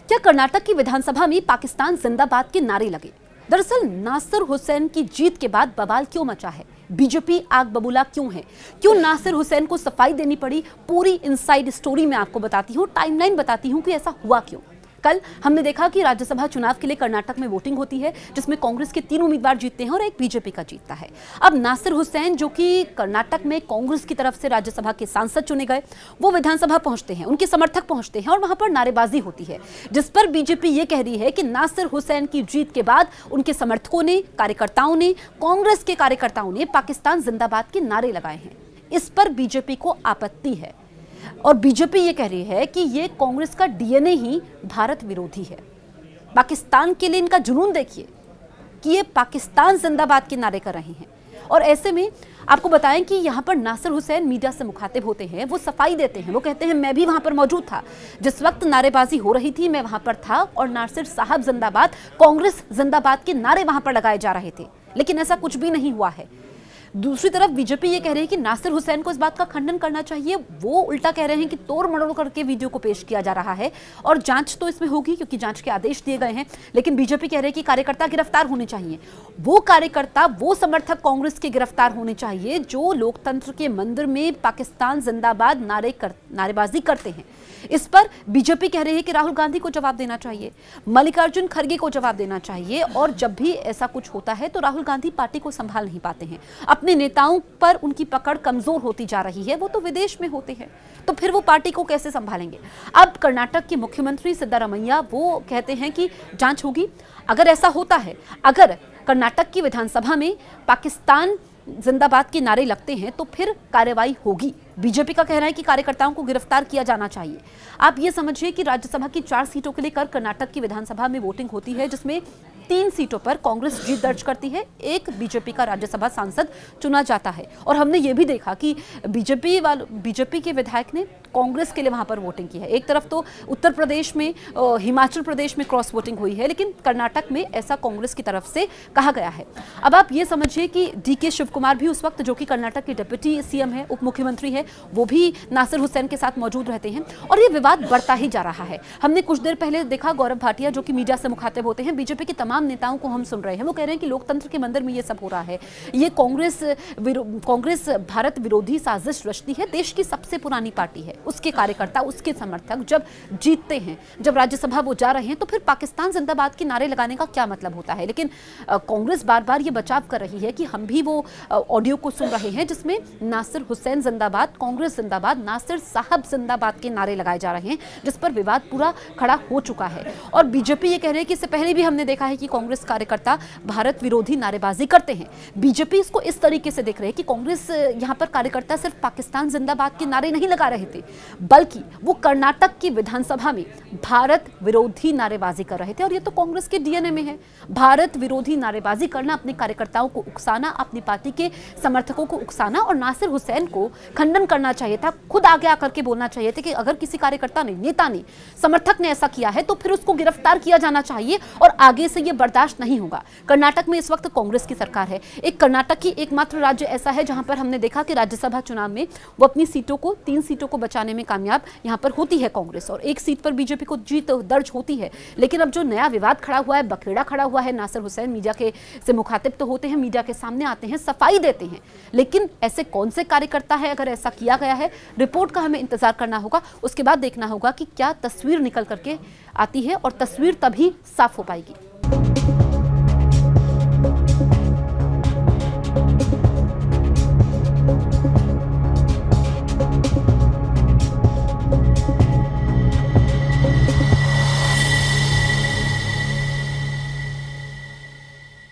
क्या कर्नाटक की विधानसभा में पाकिस्तान जिंदाबाद के नारे लगे? दरअसल नासिर हुसैन की जीत के बाद बवाल क्यों मचा है? बीजेपी आग बबूला क्यों है? क्यों नासिर हुसैन को सफाई देनी पड़ी? पूरी इनसाइड स्टोरी मैं आपको बताती हूँ, टाइमलाइन बताती हूँ कि ऐसा हुआ क्यों। कल हमने देखा कि राज्यसभा चुनाव के लिए कर्नाटक में वोटिंग होती है, जिसमें कांग्रेस के 3 उम्मीदवार जीतते हैं और एक बीजेपी का जीतता है। अब नासिर हुसैन, जो कि कर्नाटक में कांग्रेस की तरफ से राज्यसभा के सांसद चुने गए, वो विधानसभा पहुंचते हैं, उनके समर्थक पहुंचते हैं और वहां पर नारेबाजी होती है, जिस पर बीजेपी ये कह रही है कि नासिर हुसैन की जीत के बाद उनके समर्थकों ने, कार्यकर्ताओं ने, कांग्रेस के कार्यकर्ताओं ने पाकिस्तान जिंदाबाद के नारे लगाए हैं। इस पर बीजेपी को आपत्ति है और बीजेपी ये कह रही है कि ये कांग्रेस का डीएनए ही भारत विरोधी है। पाकिस्तान के लिए इनका जुनून देखिए कि ये पाकिस्तान जिंदाबाद के नारे कर रहे हैं। और ऐसे में आपको बताएं कि यहाँ पर नासिर हुसैन मीडिया से मुखातिब होते हैं, वो सफाई देते हैं, वो कहते हैं मैं भी वहां पर मौजूद था, जिस वक्त नारेबाजी हो रही थी मैं वहां पर था और नासिर साहब जिंदाबाद, कांग्रेस जिंदाबाद के नारे वहां पर लगाए जा रहे थे, लेकिन ऐसा कुछ भी नहीं हुआ है। दूसरी तरफ बीजेपी ये कह रही है कि नासिर हुसैन को इस बात का खंडन करना चाहिए। वो उल्टा कह रहे हैं कि तोड़ मरोड़ करके वीडियो को पेश किया जा रहा है और जांच तो इसमें होगी क्योंकि जांच के आदेश दिए गए हैं, लेकिन बीजेपी कह रहे हैं कि कार्यकर्ता गिरफ्तार होने चाहिए। वो कार्यकर्ता, वो समर्थक कांग्रेस के गिरफ्तार होने चाहिए जो लोकतंत्र के मंदिर में पाकिस्तान जिंदाबाद नारेबाजी करते हैं। इस पर बीजेपी कह रही है कि राहुल गांधी को जवाब देना चाहिए, मल्लिकार्जुन खड़गे को जवाब देना चाहिए, और जब भी ऐसा कुछ होता है तो राहुल गांधी पार्टी को संभाल नहीं पाते हैं, अपने नेताओं पर उनकी पकड़ कमजोर होती जा रही है, वो तो विदेश में होते हैं, तो फिर वो पार्टी को कैसे संभालेंगे। अब कर्नाटक के मुख्यमंत्री सिद्धारमैया वो कहते हैं कि जांच होगी। अगर ऐसा होता है, अगर कर्नाटक की विधानसभा में पाकिस्तान जिंदाबाद के नारे लगते हैं तो फिर कार्रवाई होगी। बीजेपी का कहना है कि कार्यकर्ताओं को गिरफ्तार किया जाना चाहिए। आप ये समझिए कि राज्यसभा की 4 सीटों के लिए कर्नाटक की विधानसभा में वोटिंग होती है, जिसमें 3 सीटों पर कांग्रेस जीत दर्ज करती है, एक बीजेपी का राज्यसभा सांसद चुना जाता है। और हमने ये भी देखा कि बीजेपी के विधायक ने कांग्रेस के लिए वहां पर वोटिंग की है। एक तरफ तो उत्तर प्रदेश में, हिमाचल प्रदेश में क्रॉस वोटिंग हुई है, लेकिन कर्नाटक में ऐसा कांग्रेस की तरफ से कहा गया है। अब आप ये समझिए कि डीके शिवकुमार भी उस वक्त, जो कि कर्नाटक के डिप्टी सीएम है, उप मुख्यमंत्री है, वो भी नासिर हुसैन के साथ मौजूद रहते हैं और ये विवाद बढ़ता ही जा रहा है। हमने कुछ देर पहले देखा गौरव भाटिया, जो कि मीडिया से मुखातिब होते हैं, बीजेपी के तमाम नेताओं को हम सुन रहे हैं, वो कह रहे हैं कि लोकतंत्र के मंदिर में ये सब हो रहा है, ये कांग्रेस भारत विरोधी साजिश रचती है। देश की सबसे पुरानी पार्टी है, उसके कार्यकर्ता, उसके समर्थक जब जीतते हैं, जब राज्यसभा वो जा रहे हैं, तो फिर पाकिस्तान जिंदाबाद के नारे लगाने का क्या मतलब होता है। लेकिन कांग्रेस बार बार ये बचाव कर रही है कि हम भी वो ऑडियो को सुन रहे हैं जिसमें नासिर हुसैन जिंदाबाद, कांग्रेस जिंदाबाद, नासिर साहब जिंदाबाद के नारे लगाए जा रहे हैं, जिस पर विवाद पूरा खड़ा हो चुका है। और बीजेपी ये कह रही है कि इससे पहले भी हमने देखा है कि कांग्रेस कार्यकर्ता भारत विरोधी नारेबाजी करते हैं। बीजेपी इसको इस तरीके से देख रहे हैं कि कांग्रेस यहां पर कार्यकर्ता सिर्फ पाकिस्तान जिंदाबाद के नारे नहीं लगा रहे थे, बल्कि वो कर्नाटक की विधानसभा में भारत विरोधी नारेबाजी कर रहे थे। और ये तो कांग्रेस के डीएनए में है, भारत विरोधी नारेबाजी करना, अपने कार्यकर्ताओं को उकसाना, अपनी पार्टी के समर्थकों को उकसाना। और नासिर हुसैन को खंडन करना चाहिए था, खुद आगे आकर के बोलना चाहिए था कि अगर किसी कार्यकर्ता ने, नेता ने, समर्थक ने ऐसा किया है तो फिर उसको गिरफ्तार किया जाना चाहिए और आगे से ये बर्दाश्त नहीं होगा। कर्नाटक में इस वक्त कांग्रेस की सरकार है। एक कर्नाटक की एकमात्र राज्य ऐसा है जहां पर हमने देखा कि राज्यसभा चुनाव में वो अपनी सीटों को, 3 सीटों को बचाने में कामयाब यहां पर होती है कांग्रेस, और एक सीट पर बीजेपी को जीत दर्ज होती है। लेकिन अब जो नया विवाद खड़ा हुआ है, बखेड़ा खड़ा हुआ है, नासिर हुसैन मीडिया के से मुखातिब तो होते हैं, मीडिया के सामने आते हैं, सफाई देते हैं, लेकिन ऐसे कौन से कार्यकर्ता है, अगर ऐसा किया गया है, रिपोर्ट का हमें इंतजार करना होगा। उसके बाद देखना होगा कि क्या तस्वीर निकल करके आती है और तस्वीर तभी साफ हो पाएगी।